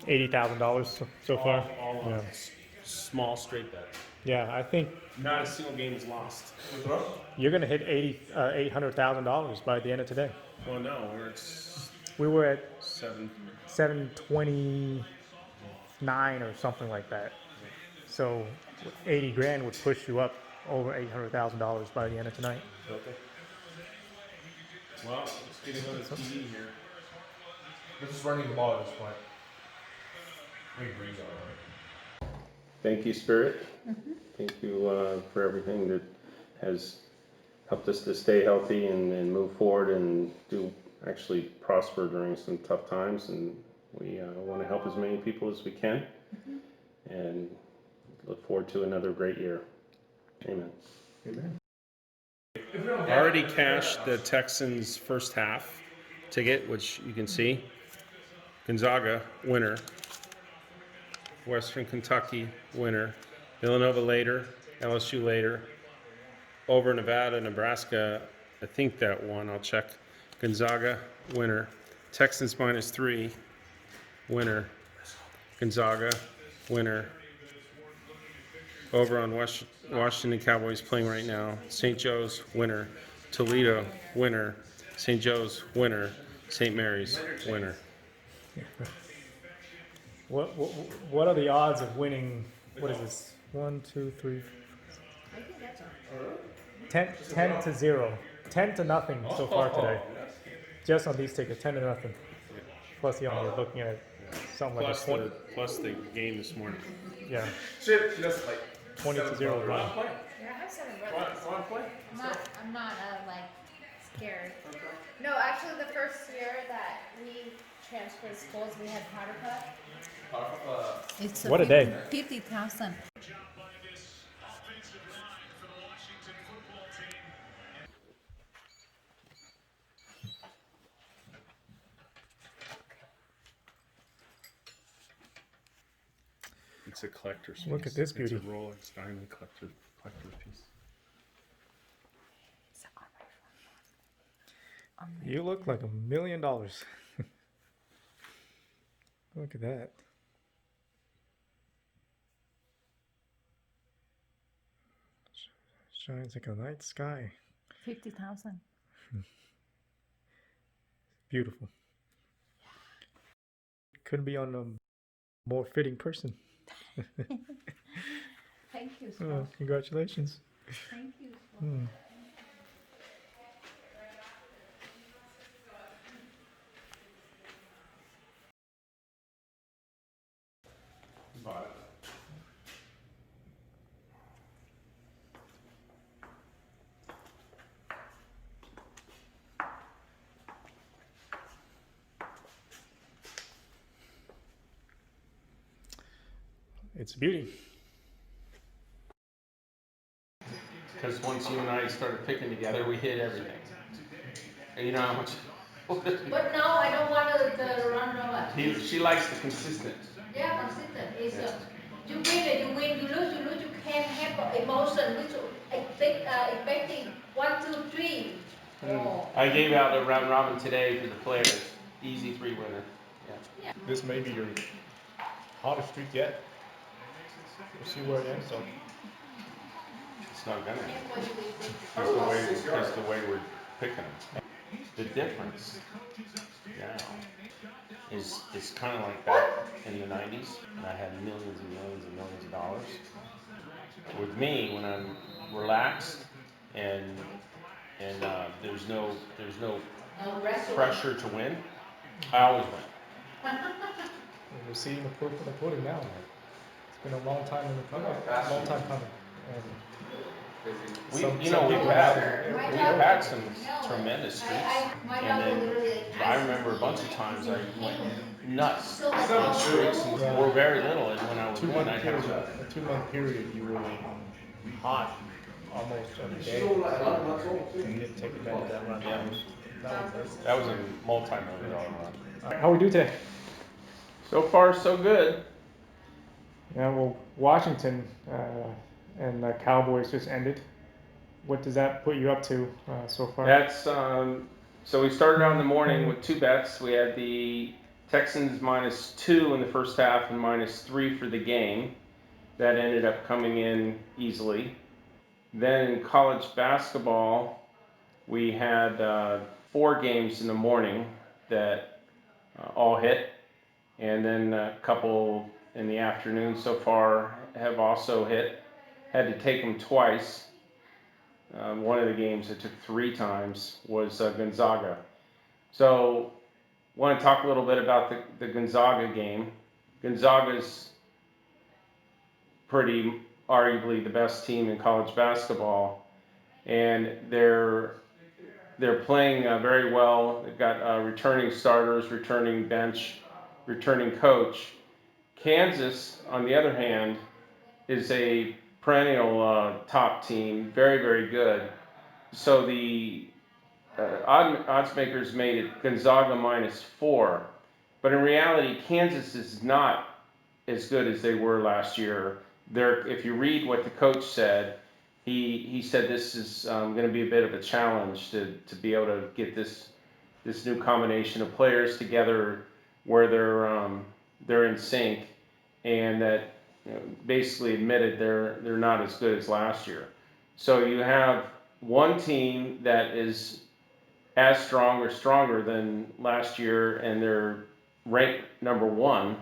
$80,000 so far. All Yeah. small straight bets. Yeah, I think Not a single game is lost. you're gonna hit $800,000 by the end of today. Well, no, We were at 7. 729 or something like that. So 80 grand would push you up over $800,000 by the end of tonight. Okay. Well, let's get to go to TV here. We're just running the ball at this point. Thank you, Spirit. Thank you for everything that has helped us to stay healthy and move forward and do actually prosper during some tough times. And we want to help as many people as we can and look forward to another great year. Amen. Amen. I already cashed the Texans first half ticket, which you can see. Gonzaga, winner. Western Kentucky, winner. Villanova later. LSU later. Over Nevada, Nebraska, I think that won. I'll check. Gonzaga, winner. Texans -3, winner. Gonzaga, winner. Over on Washington Cowboys playing right now. St. Joe's, winner. Toledo, winner. St. Joe's, winner. St. Mary's, winner. What are the odds of winning? What is this? 1, 2, 3, 10 to 0, 10 to nothing so far today. Just on these tickets, 10 to nothing. Plus, you're looking at something like Plus the game this morning. yeah, Shit, she doesn't like 20 to 0 run. Yeah, I have 7 brothers. Go on, play. I'm not like scared. No, actually, the first year that we transferred schools, we had powder puff. It's What a day. 50,000. It's a collector's piece. Look at this beauty. It's a Rolex diamond collector's piece. You look like $1 million. Look at that. Shines like a night sky. 50,000. Beautiful. Couldn't be on a more fitting person. Thank you, Oh, congratulations. Thank you. Hmm. It's a beauty. Because once you and I started picking together, we hit everything. And you know how much. But no, I don't want the run over. She likes the consistent. Yeah, consistent. It's you win, you win, you lose, you can't have emotion, which expecting 1, 2, 3. Oh. I gave out a round robin today for the players. Easy 3 winner. Yeah. This may be your hottest streak yet. We'll see where it ends up. It's not gonna. It's the way we're picking them. The difference now is kind of like back in the 90s, and I had millions and millions and millions of dollars. With me, when I'm relaxed and there's no pressure to win, I always win. We're seeing the proof of the pudding now. It's been a long time coming. And We've had some tremendous streaks, and then I remember a bunch of times I went nuts on streaks and were very little, and when I was winning, I'd have a 2-month period, you were hot almost every day. And you didn't take advantage of that run. Yeah. That was a multi-million-dollar run. How we do today? So far, so good. Yeah, well, Washington and the Cowboys just ended. What does that put you up to so far? That's so we started out in the morning with 2 bets. We had the Texans -2 in the first half and -3 for the game. That ended up coming in easily. Then in college basketball, we had 4 games in the morning that all hit, and then a couple in the afternoon so far have also hit. Had to take them twice. One of the games that took 3 times was Gonzaga. So, want to talk a little bit about the Gonzaga game. Gonzaga's pretty arguably the best team in college basketball, and they're playing very well. They've got returning starters, returning bench, returning coach. Kansas, on the other hand, is a perennial top team, very, very good. So the odds makers made it Gonzaga -4, but in reality, Kansas is not as good as they were last year. If you read what the coach said, he said this is going to be a bit of a challenge to be able to get this new combination of players together where they're in sync, and that basically admitted they're not as good as last year. So you have one team that is as strong or stronger than last year, and they're ranked number 1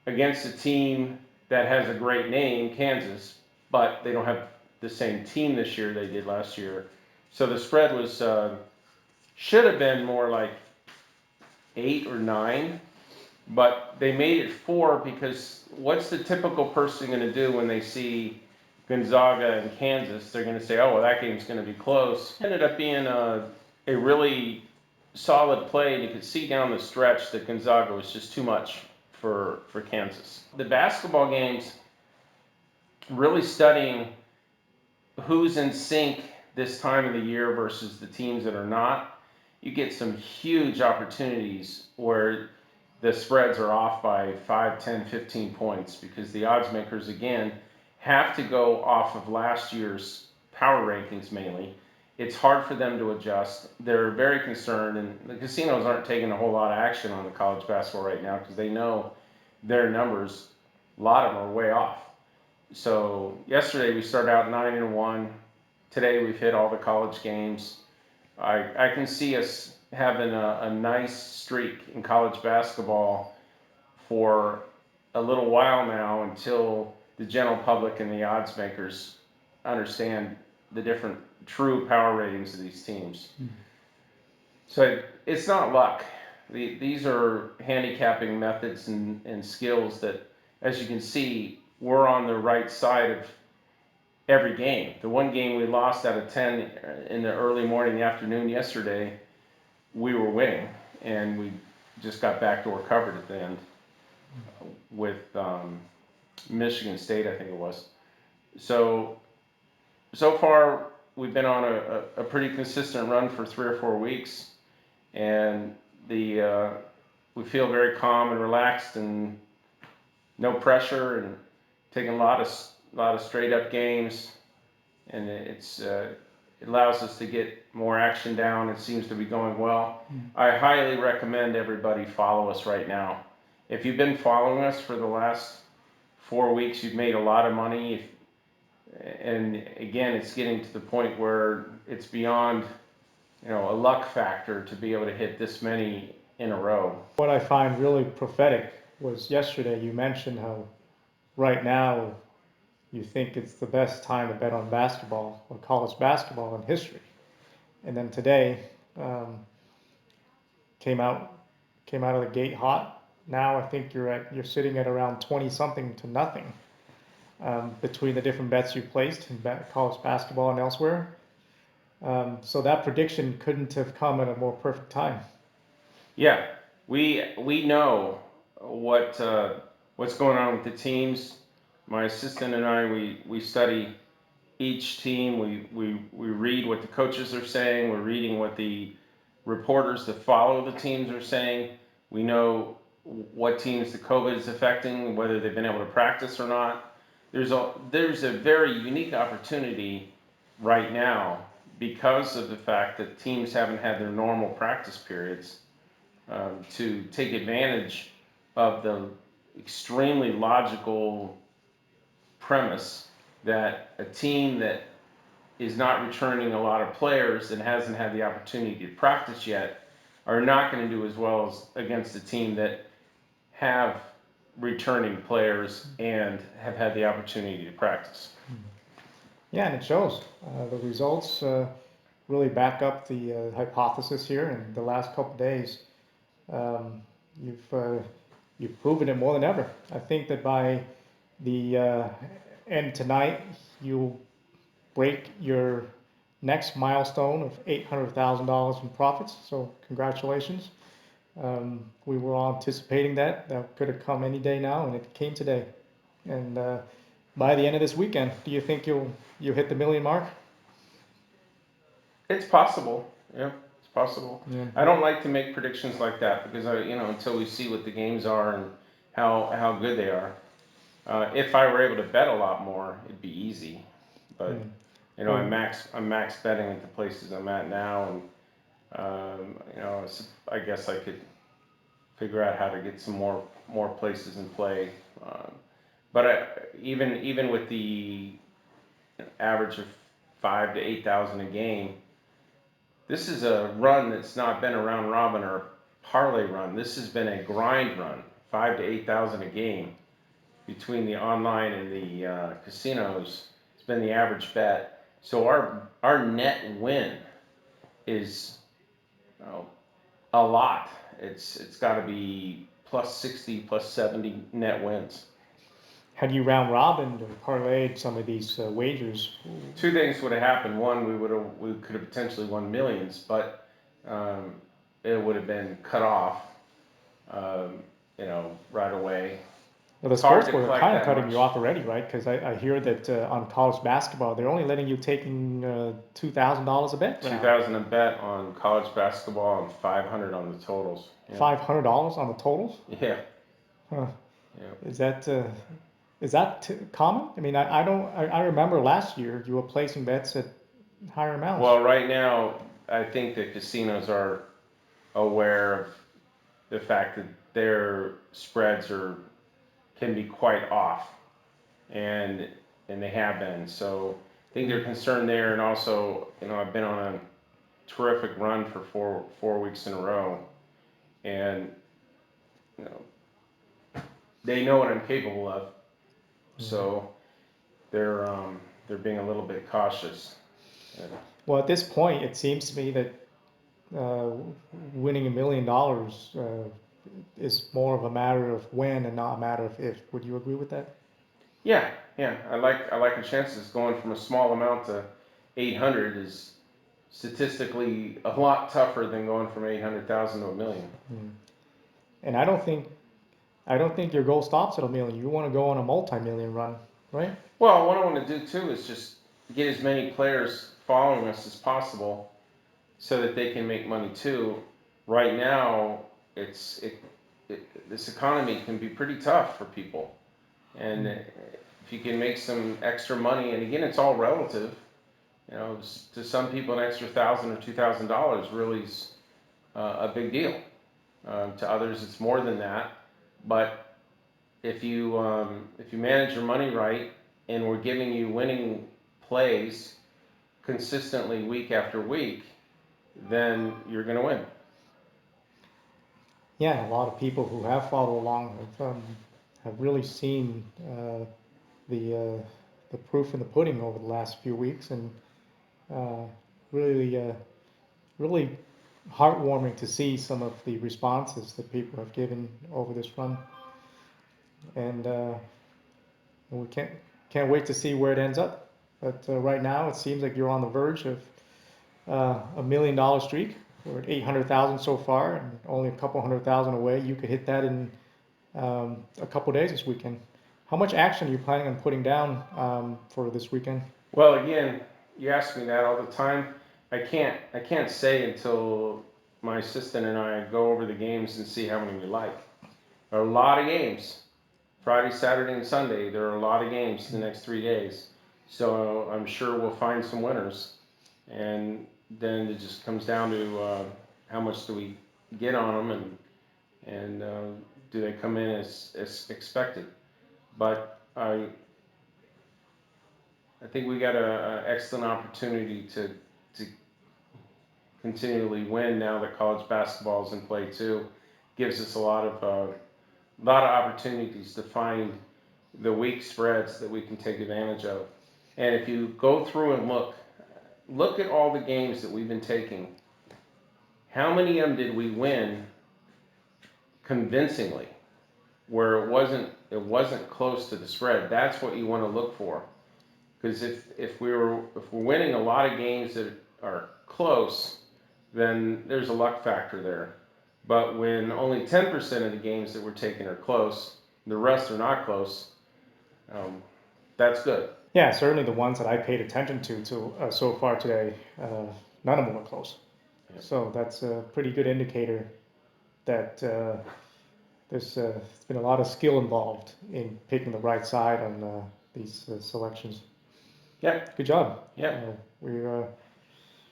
against a team that has a great name, Kansas, but they don't have the same team this year they did last year. So the spread was should have been more like 8 or 9, but they made it 4 because what's the typical person going to do when they see Gonzaga and Kansas? They're going to say, oh, well, that game's going to be close. It ended up being a really solid play, and you could see down the stretch that Gonzaga was just too much for Kansas. The basketball games, really studying who's in sync this time of the year versus the teams that are not. You get some huge opportunities where the spreads are off by 5, 10, 15 points because the odds makers, again, have to go off of last year's power rankings mainly. It's hard for them to adjust. They're very concerned, and the casinos aren't taking a whole lot of action on the college basketball right now because they know their numbers, a lot of them are way off. So yesterday we started out 9-1. Today we've hit all the college games. I can see us having a nice streak in college basketball for a little while now until the general public and the odds makers understand the different true power ratings of these teams. So it's not luck. These are handicapping methods and skills that, as you can see, we're on the right side of every game. The one game we lost out of 10 in the early morning, afternoon yesterday, we were winning, and we just got backdoor covered at the end with Michigan State, I think it was. So far, we've been on a pretty consistent run for 3 or 4 weeks, and we feel very calm and relaxed and no pressure, and taking a lot of straight up games, and it allows us to get more action down. It seems to be going well. I highly recommend everybody follow us right now. If you've been following us for the last 4 weeks, you've made a lot of money. And again, it's getting to the point where it's beyond, a luck factor to be able to hit this many in a row. What I find really prophetic was yesterday you mentioned how right now you think it's the best time to bet on basketball or college basketball in history. And then today came out of the gate hot. Now I think you're sitting at around 20 something to nothing between the different bets you placed in college basketball and elsewhere. So that prediction couldn't have come at a more perfect time. Yeah, we know what's going on with the teams. My assistant and I, we study each team. We read what the coaches are saying. We're reading what the reporters that follow the teams are saying. We know what teams the COVID is affecting, whether they've been able to practice or not. There's a very unique opportunity right now because of the fact that teams haven't had their normal practice periods. to take advantage of the extremely logical premise that a team that is not returning a lot of players and hasn't had the opportunity to practice yet are not going to do as well as against a team that have returning players and have had the opportunity to practice. Yeah, and it shows. The results really back up the hypothesis here. In the last couple of days, um, you've proven it more than ever. I think that by the end tonight, you'll break your next milestone of $800,000 in profits. So congratulations. We were all anticipating that. That could have come any day now, and it came today. And by the end of this weekend, do you think you'll hit the million mark? It's possible. Yeah, it's possible. Yeah. I don't like to make predictions like that because until we see what the games are and how good they are. If I were able to bet a lot more, it'd be easy. But I'm max betting at the places I'm at now, and I guess I could figure out how to get some more places in play. But even with the average of 5,000 to 8,000 a game, this is a run that's not been a round robin or a parlay run. This has been a grind run, 5,000 to 8,000 a game between the online and the casinos. It's been the average bet. So our net win is a lot. It's got to be plus 60, plus 70 net wins. Had you round robin or parlayed some of these wagers? Two things would have happened. One, we could have potentially won millions, but it would have been cut off, right away. Well, the It's hard sports to book are collect kind of that cutting much. you off already, right? Because I hear that on college basketball, they're only letting you taking $2,000 a bet. 2,000 a bet on college basketball and 500 on the totals. Yeah. $500 on the totals? Yeah. Huh. Yeah. Is that common? I mean, I remember last year you were placing bets at higher amounts. Well, right now, I think the casinos are aware of the fact that their spreads can be quite off, and they have been. So I think they're concerned there, and also, I've been on a terrific run for four weeks in a row, and they know what I'm capable of, so they're being a little bit cautious. Well, at this point, it seems to me that winning $1 million is more of a matter of when and not a matter of if. Would you agree with that? Yeah. I like the chances. Going from a small amount to 800 is statistically a lot tougher than going from 800,000 to $1 million. And I don't think your goal stops at $1 million. You want to go on a multi-million run, right? Well, what I want to do too is just get as many players following us as possible, so that they can make money too. Right now, this economy can be pretty tough for people, and if you can make some extra money, and again, it's all relative. To some people, an extra $1,000 or $2,000 really is a big deal. To others, it's more than that. But if you manage your money right, and we're giving you winning plays consistently week after week, then you're going to win. Yeah, a lot of people who have followed along have really seen the proof in the pudding over the last few weeks, and really heartwarming to see some of the responses that people have given over this run, and we can't wait to see where it ends up. But right now, it seems like you're on the verge of $1 million streak. We're at 800,000 so far, and only a couple 100,000 away. You could hit that in a couple days this weekend. How much action are you planning on putting down for this weekend? Well, again, you ask me that all the time. I can't say until my assistant and I go over the games and see how many we like. There are a lot of games. Friday, Saturday, and Sunday, there are a lot of games the next 3 days. So I'm sure we'll find some winners. And then it just comes down to how much do we get on them, and do they come in as expected? But I think we got an excellent opportunity to continually win now that college basketball is in play too. Gives us a lot of opportunities to find the weak spreads that we can take advantage of. And if you go through and look at all the games that we've been taking, how many of them did we win convincingly, where it wasn't close to the spread? That's what you want to look for, because if we're winning a lot of games that are close, then there's a luck factor there. But when only 10% of the games that we're taking are close, the rest are not close, that's good. Yeah, certainly the ones that I paid attention to so far today, none of them were close. Yeah. So that's a pretty good indicator that there's been a lot of skill involved in picking the right side on these selections. Yeah. Good job. Yeah. We're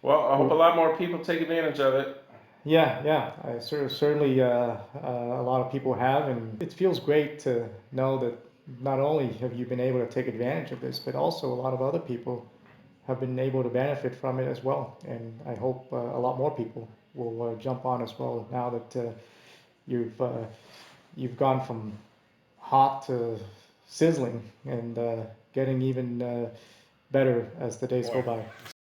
Well, I hope a lot more people take advantage of it. yeah. Certainly a lot of people have, and it feels great to know that not only have you been able to take advantage of this, but also a lot of other people have been able to benefit from it as well. And I hope a lot more people will jump on as well now that you've gone from hot to sizzling and getting even better as the days go by.